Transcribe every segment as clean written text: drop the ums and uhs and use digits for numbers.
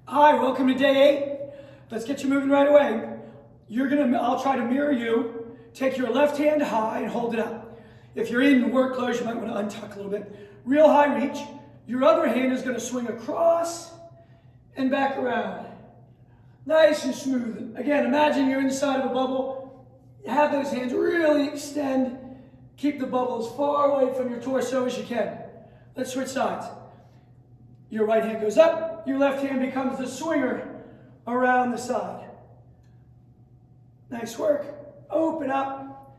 Hi, welcome to day 8. Let's get you moving right away. I'll try to mirror you. Take your left hand high and hold it up. If you're in work clothes, you might want to untuck a little bit. Real high reach. Your other hand is going to swing across and back around. Nice and smooth. Again, imagine you're inside of a bubble. Have those hands really extend. Keep the bubble as far away from your torso as you can. Let's switch sides. Your right hand goes up, your left hand becomes the swinger around the side. Nice work. Open up.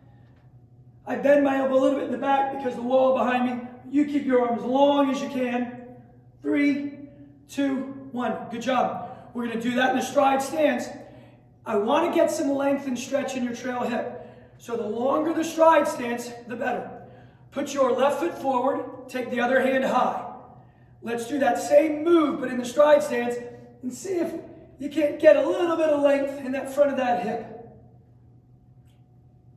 I bend my elbow a little bit in the back because the wall behind me. You keep your arms as long as you can. 3, 2, 1. Good job. We're going to do that in a stride stance. I want to get some length and stretch in your trail hip. So the longer the stride stance, the better. Put your left foot forward, take the other hand high. Let's do that same move, but in the stride stance, and see if you can't get a little bit of length in that front of that hip.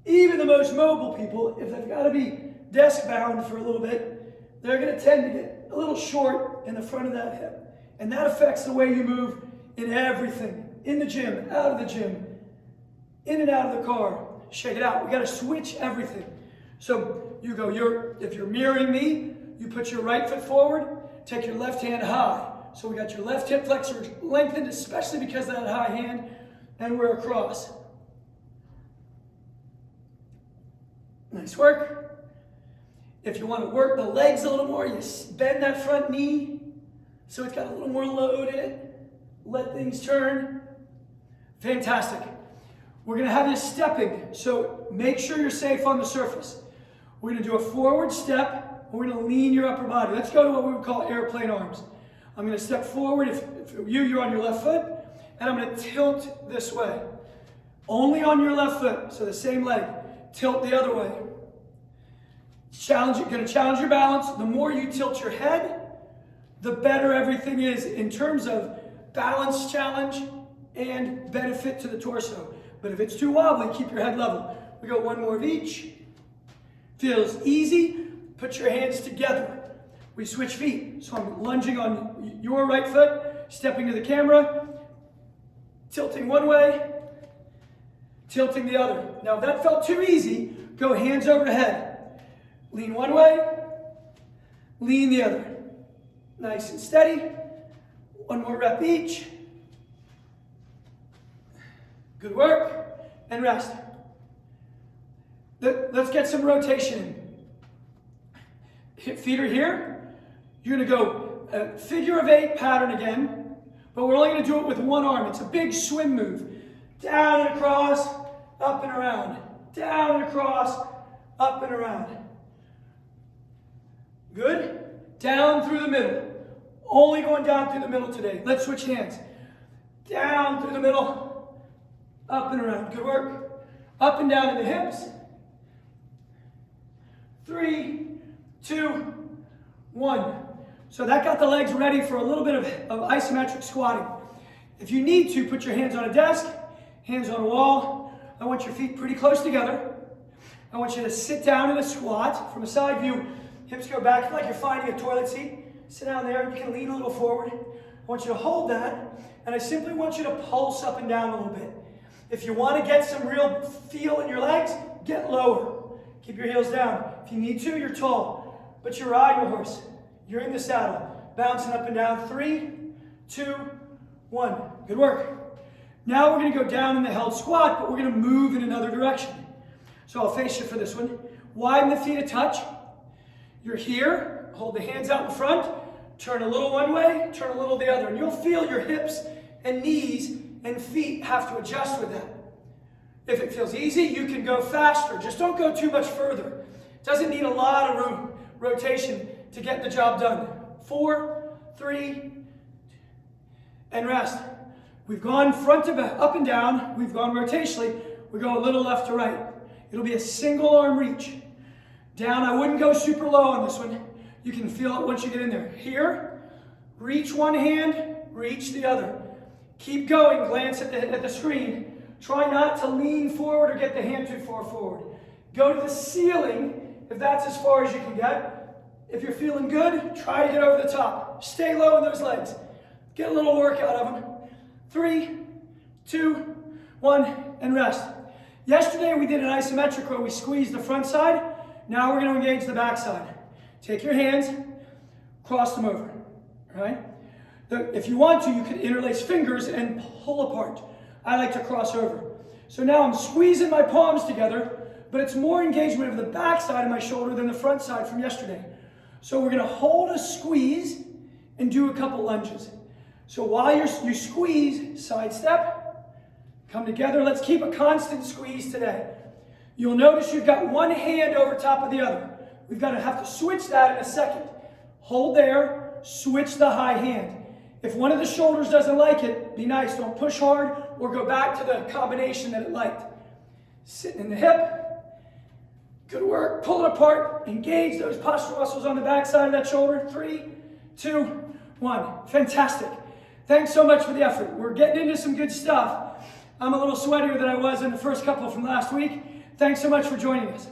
Even the most mobile people, if they've got to be desk bound for a little bit, they're going to tend to get a little short in the front of that hip. And that affects the way you move in everything. In the gym, out of the gym, in and out of the car. Shake it out. We got to switch everything. So you go, if you're mirroring me, you put your right foot forward, take your left hand high. So we got your left hip flexor lengthened, especially because of that high hand, and we're across. Nice work. If you want to work the legs a little more, you bend that front knee so it's got a little more load in it. Let things turn. Fantastic. We're going to have you stepping, so make sure you're safe on the surface. We're going to do a forward step. We're going to lean your upper body. Let's go to what we would call airplane arms. I'm going to step forward. If you're on your left foot, and I'm going to tilt this way. Only on your left foot, so the same leg. Tilt the other way. You're going to challenge your balance. The more you tilt your head, the better everything is in terms of balance challenge and benefit to the torso. But if it's too wobbly, keep your head level. We go one more of each. Feels easy. Put your hands together. We switch feet. So I'm lunging on your right foot, stepping to the camera, tilting one way, tilting the other. Now if that felt too easy, go hands over head. Lean one way, lean the other. Nice and steady. One more rep each. Good work. And rest. Let's get some rotation in. Feet are here. You're going to go figure of 8 pattern again, but we're only going to do it with one arm. It's a big swim move. Down and across, up and around. Down and across, up and around. Good. Down through the middle. Only going down through the middle today. Let's switch hands. Down through the middle, up and around. Good work. Up and down in the hips. 3, 2, 1. So that got the legs ready for a little bit of isometric squatting. If you need to, put your hands on a desk, hands on a wall. I want your feet pretty close together. I want you to sit down in a squat. From a side view, hips go back like you're finding a toilet seat. Sit down there. You can lean a little forward. I want you to hold that, and I simply want you to pulse up and down a little bit. If you want to get some real feel in your legs, get lower. Keep your heels down. If you need to, you're tall, but you're riding a horse. You're in the saddle, bouncing up and down. 3, 2, 1. Good work. Now we're going to go down in the held squat, but we're going to move in another direction. So I'll face you for this one. Widen the feet a touch. You're here. Hold the hands out in front. Turn a little one way, turn a little the other. And you'll feel your hips and knees and feet have to adjust with that. If it feels easy, you can go faster. Just don't go too much further. It doesn't need a lot of room, rotation to get the job done. 4, 3, and rest. We've gone front to back, up and down. We've gone rotationally. We go a little left to right. It'll be a single arm reach. Down, I wouldn't go super low on this one. You can feel it once you get in there. Here, reach one hand, reach the other. Keep going, glance at the screen. Try not to lean forward or get the hand too far forward. Go to the ceiling if that's as far as you can get. If you're feeling good, try to get over the top. Stay low in those legs. Get a little workout of them. 3, 2, 1, and rest. Yesterday we did an isometric where we squeezed the front side. Now we're going to engage the back side. Take your hands, cross them over. All right? If you want to, you could interlace fingers and pull apart. I like to cross over. So now I'm squeezing my palms together, but it's more engagement of the back side of my shoulder than the front side from yesterday. So we're going to hold a squeeze and do a couple lunges. So while you squeeze, side step, come together. Let's keep a constant squeeze today. You'll notice you've got one hand over top of the other. We've got to have to switch that in a second. Hold there, switch the high hand. If one of the shoulders doesn't like it, be nice. Don't push hard or go back to the combination that it liked. Sitting in the hip. Good work. Pull it apart. Engage those postural muscles on the back side of that shoulder. 3, 2, 1. Fantastic. Thanks so much for the effort. We're getting into some good stuff. I'm a little sweatier than I was in the first couple from last week. Thanks so much for joining us.